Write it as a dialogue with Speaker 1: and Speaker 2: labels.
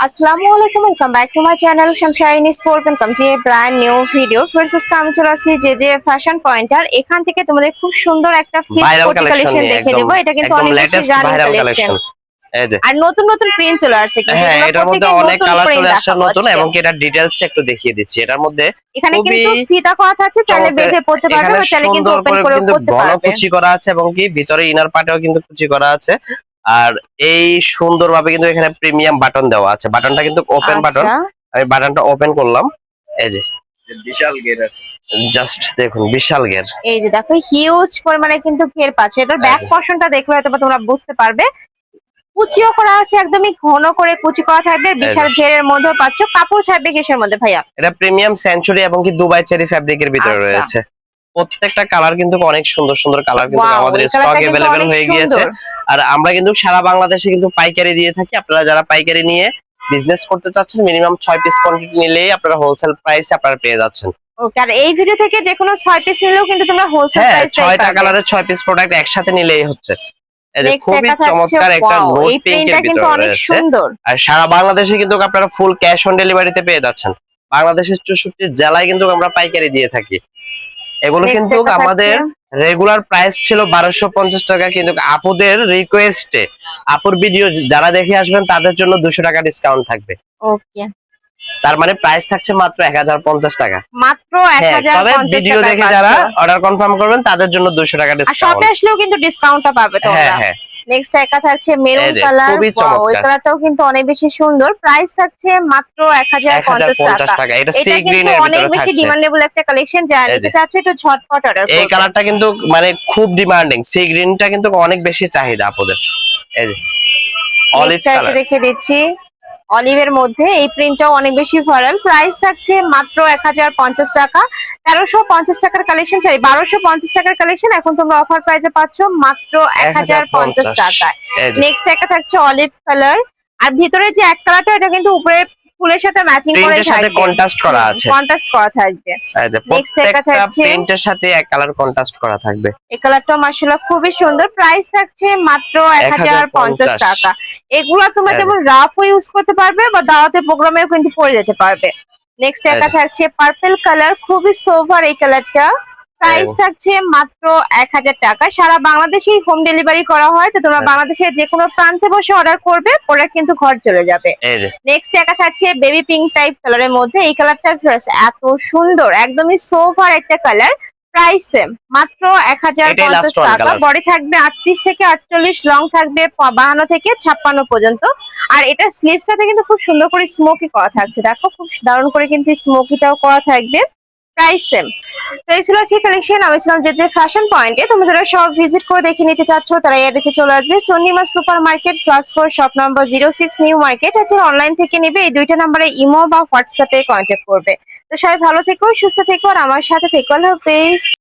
Speaker 1: আসসালামু আলাইকুম, welcome back to my channel Sunshine sport. Welcome to A brand new video. First আমি চলে আসছি যে ফ্যাশন পয়েন্টার। এখান থেকে তোমাদের খুব সুন্দর একটা ফিক্স
Speaker 2: ভাইরাল
Speaker 1: কোটি
Speaker 2: কালেকশন
Speaker 1: কালেকশন
Speaker 2: নিয়ে
Speaker 1: দেখে
Speaker 2: একদম
Speaker 1: দেবো। এটা কিন্তু
Speaker 2: একদম
Speaker 1: অনেক বেশি
Speaker 2: latest
Speaker 1: running
Speaker 2: viral
Speaker 1: collection
Speaker 2: collection. এই যে
Speaker 1: আর নতুন নতুন প্রিন্ট চলে আসছে, কিন্তু
Speaker 2: হ্যাঁ,
Speaker 1: এগুলো
Speaker 2: এটার মধ্যে
Speaker 1: প্রত্যেকটা
Speaker 2: অনেক
Speaker 1: নতুন
Speaker 2: কালার
Speaker 1: প্রিন্ট
Speaker 2: চলে আসছে
Speaker 1: দেখাবো
Speaker 2: নতুন,
Speaker 1: আজকে।
Speaker 2: এবং এটা ডিটেইলস একটু দেখিয়ে দিচ্ছি। এটার মধ্যে
Speaker 1: এখানে
Speaker 2: খুবই
Speaker 1: কিন্তু ফিতা করা আছে, চাইলে
Speaker 2: চমৎকার।
Speaker 1: বেঁধে পড়তে পারবে
Speaker 2: এখানে
Speaker 1: বা চাইলে কিন্তু
Speaker 2: সুন্দর
Speaker 1: ওপেন
Speaker 2: করে
Speaker 1: করে
Speaker 2: কিন্তু
Speaker 1: পড়তে
Speaker 2: ঘন
Speaker 1: পারবে।
Speaker 2: কুচি করা আছে, এবং কি ভিতরে ইনার পার্টেও কিন্তু কুচি করা আছে। আর এই সুন্দরভাবে কিন্তু এখানে প্রিমিয়াম বাটন দেওয়া আছে। বাটনটা কিন্তু ওপেন বাটন।
Speaker 1: আচ্ছা,
Speaker 2: আমি বাটনটা ওপেন করলাম। এই যে বিশাল গের আছে, জাস্ট দেখুন বিশাল গের।
Speaker 1: এই যে দেখো হিউজ পরিমাণে কিন্তু ঘের পাচ্ছে। এটার
Speaker 2: এই
Speaker 1: ব্যাক
Speaker 2: যে
Speaker 1: পর্শনটা দেখলে হয়তো বা তোমরা বুঝতে পারবে। কুচিও করা আছে, একদমই ঘন করে কুচি করা থাকবে।
Speaker 2: এই
Speaker 1: বিশাল
Speaker 2: যে
Speaker 1: ঘেরের মধ্যে পাচ্ছ। কাপড় থাকবে কিসের মধ্যে ভাইয়া?
Speaker 2: এটা প্রিমিয়াম সেঞ্চুরি এবং কি দুবাই চেরি ফ্যাব্রিকের ভিতরে
Speaker 1: আচ্ছা,
Speaker 2: রয়েছে। প্রত্যেকটা কালার কিন্তু অনেক সুন্দর সুন্দর কালার কিন্তু
Speaker 1: ওয়াও,
Speaker 2: আমাদের
Speaker 1: এই
Speaker 2: স্টক
Speaker 1: কালারটা কিন্তু
Speaker 2: अवेलेबल
Speaker 1: অনেক
Speaker 2: হয়ে গিয়েছে।
Speaker 1: সুন্দর।
Speaker 2: আর আমরা কিন্তু সারা বাংলাদেশে কিন্তু পাইকারি দিয়ে থাকি। আপনারা যারা পাইকারি নিয়ে বিজনেস করতে চাচ্ছেন, মিনিমাম 6 পিস কোয়ান্টিটি নিলেই আপনারা হোলসেল প্রাইসে আপনারা পেয়ে যাচ্ছেন।
Speaker 1: ওকে, আর এই ভিডিও থেকে যে কোনো 6 পিস নিলেও কিন্তু তোমরা হোলসেল
Speaker 2: হ্যাঁ,
Speaker 1: প্রাইস পেয়ে
Speaker 2: 6টা
Speaker 1: পাবে।
Speaker 2: কালারের 6 পিস প্রোডাক্ট একসাথে নিলেই হচ্ছে। এই যে
Speaker 1: নেক্সট
Speaker 2: খুবই
Speaker 1: একটা থাকছে,
Speaker 2: চমৎকার একটা
Speaker 1: ওয়াও,
Speaker 2: নোট
Speaker 1: এই
Speaker 2: পিঙ্কের
Speaker 1: প্রিন্টটা কিন্তু
Speaker 2: ভিতরে
Speaker 1: অনেক
Speaker 2: রয়েছে।
Speaker 1: সুন্দর।
Speaker 2: আর সারা বাংলাদেশে কিন্তু আপনারা ফুল ক্যাশ অন ডেলিভারিতে পেয়ে যাচ্ছেন। বাংলাদেশের 64 জেলায় কিন্তু আমরা পাইকারি দিয়ে থাকি। এগুলো
Speaker 1: নেক্সট
Speaker 2: কিন্তু
Speaker 1: একটা থাকছে,
Speaker 2: আমাদের রেগুলার প্রাইস ছিল 1250 টাকা, কিন্তু আপুদের রিকোয়েস্টে আপুর ভিডিও যারা দেখে আসবেন তাদের জন্য 200 টাকা ডিসকাউন্ট থাকবে।
Speaker 1: ওকে,
Speaker 2: তার মানে প্রাইস থাকছে মাত্র 1050 টাকা।
Speaker 1: মাত্র
Speaker 2: হ্যাঁ, তবে
Speaker 1: 1050
Speaker 2: ভিডিও
Speaker 1: টাকায়
Speaker 2: দেখে
Speaker 1: পাচ্ছ।
Speaker 2: যারা অর্ডার কনফার্ম করবেন তাদের জন্য 200 টাকা
Speaker 1: আর
Speaker 2: ডিসকাউন্ট।
Speaker 1: শপে আসলেও কিন্তু ডিসকাউন্টটা পাবে
Speaker 2: হ্যাঁ
Speaker 1: তোমরা।
Speaker 2: হ্যাঁ,
Speaker 1: নেক্সট একটা থাকছে মেরুন
Speaker 2: এই যে
Speaker 1: কালার।
Speaker 2: খুবই
Speaker 1: ওয়াও, এই
Speaker 2: চমৎকার।
Speaker 1: কালারটাও কিন্তু অনেক বেশি সুন্দর। প্রাইস থাকছে মাত্র 1050
Speaker 2: 1050
Speaker 1: টাকা।
Speaker 2: টাকা। এটা সি
Speaker 1: এটা কিন্তু
Speaker 2: গ্রিন এর
Speaker 1: অনেক
Speaker 2: ভিতরে
Speaker 1: বেশি
Speaker 2: থাকছে।
Speaker 1: ডিমান্ডেবল একটা কালেকশন, যারা
Speaker 2: এই
Speaker 1: নিতে
Speaker 2: যে
Speaker 1: চাচ্ছে একটু ঝটপট অর্ডার
Speaker 2: এই
Speaker 1: করবে।
Speaker 2: কালারটা কিন্তু মানে খুব ডিমান্ডিং। সি গ্রিনটা কিন্তু অনেক বেশি চাহিদা আপুদের। এই যে অলিভ
Speaker 1: নেক্সট একটা
Speaker 2: কালার।
Speaker 1: দেখে দিচ্ছি, অলিভের মধ্যে এই প্রিন্টটাও অনেক বেশি ভাইরাল। প্রাইস থাকছে মাত্র 1050 টাকা। 1350 টাকার কালেকশন, 1250 টাকার কালেকশন এখন তোমরা অফার প্রাইসে পাচ্ছ মাত্র 1050
Speaker 2: 1050।
Speaker 1: টাকায়।
Speaker 2: এই যে
Speaker 1: নেক্সট একটা থাকছে অলিভ কালার। আর ভিতরে যে এক কালারটা, এটা কিন্তু উপরে ফুলের সাথে ম্যাচিং করে
Speaker 2: প্রিন্টের সাথে
Speaker 1: থাকবে,
Speaker 2: কন্ট্রাস্ট করা আছে।
Speaker 1: কন্ট্রাস্ট করা থাকবে।
Speaker 2: এই যে
Speaker 1: নেক্সট একটা
Speaker 2: প্রত্যেকটা
Speaker 1: থাকছে,
Speaker 2: প্রিন্টের সাথে এক কালার কন্ট্রাস্ট করা থাকবে।
Speaker 1: এই কালারটা মাশাআল্লাহ খুবই সুন্দর। প্রাইস থাকছে মাত্র 1050
Speaker 2: 1050।
Speaker 1: টাকা। এগুলা তোমরা
Speaker 2: এই যে
Speaker 1: যেমন রাফও ইউজ করতে পারবে বা দাওয়াতে প্রোগ্রামেও কিন্তু পরে যেতে পারবে। নেক্সট
Speaker 2: এই
Speaker 1: একটা
Speaker 2: যে,
Speaker 1: থাকছে পার্পল কালার, খুবই সোভার এই কালারটা।
Speaker 2: এই
Speaker 1: প্রাইস
Speaker 2: যে,
Speaker 1: থাকছে মাত্র 1000 টাকা। সারা বাংলাদেশেই হোম ডেলিভারি করা হয়, তো তোমরা
Speaker 2: এই যে,
Speaker 1: বাংলাদেশের যে কোনো প্রান্তে বসে অর্ডার করবে, প্রোডাক্ট কিন্তু ঘর চলে যাবে।
Speaker 2: এই যে
Speaker 1: নেক্সট একটা থাকছে বেবি পিঙ্ক টাইপ কালারের মধ্যে। এই কালারটা এত সুন্দর, একদমই সোভার একটা কালার। প্রাইস সেম, মাত্র
Speaker 2: এটাই
Speaker 1: 1050
Speaker 2: লাস্ট ওয়ান
Speaker 1: টাকা।
Speaker 2: কালার।
Speaker 1: বডি থাকবে 38 থেকে 48, লং থাকবে 52 থেকে 56 পর্যন্ত। আর এটা স্লিভসটাতে কিন্তু খুব সুন্দর করে স্মোকি করা থাকছে, দেখো খুব দারুণ করে কিন্তু স্মোকিটাও করা থাকবে। Price same. তো এই ছিল আজকে কালেকশন। আমি ছিলাম যে ফ্যাশন পয়েন্টে। তুমি যারা সব ভিজিট করে দেখে নিতে চাচ্ছ, তারা এই অ্যাড্রেসে চলে আসবে, Chandima super market +4 shop number 06 new market. আর যারা অনলাইন থেকে নেবে, এই দুইটা নাম্বারে ইমো বা হোয়াটসঅ্যাপে কন্ট্যাক্ট করবে। তো সবাই ভালো থেকো, সুস্থ থেকো, আর আমার সাথে থেকো। আল্লাহ হাফেজ।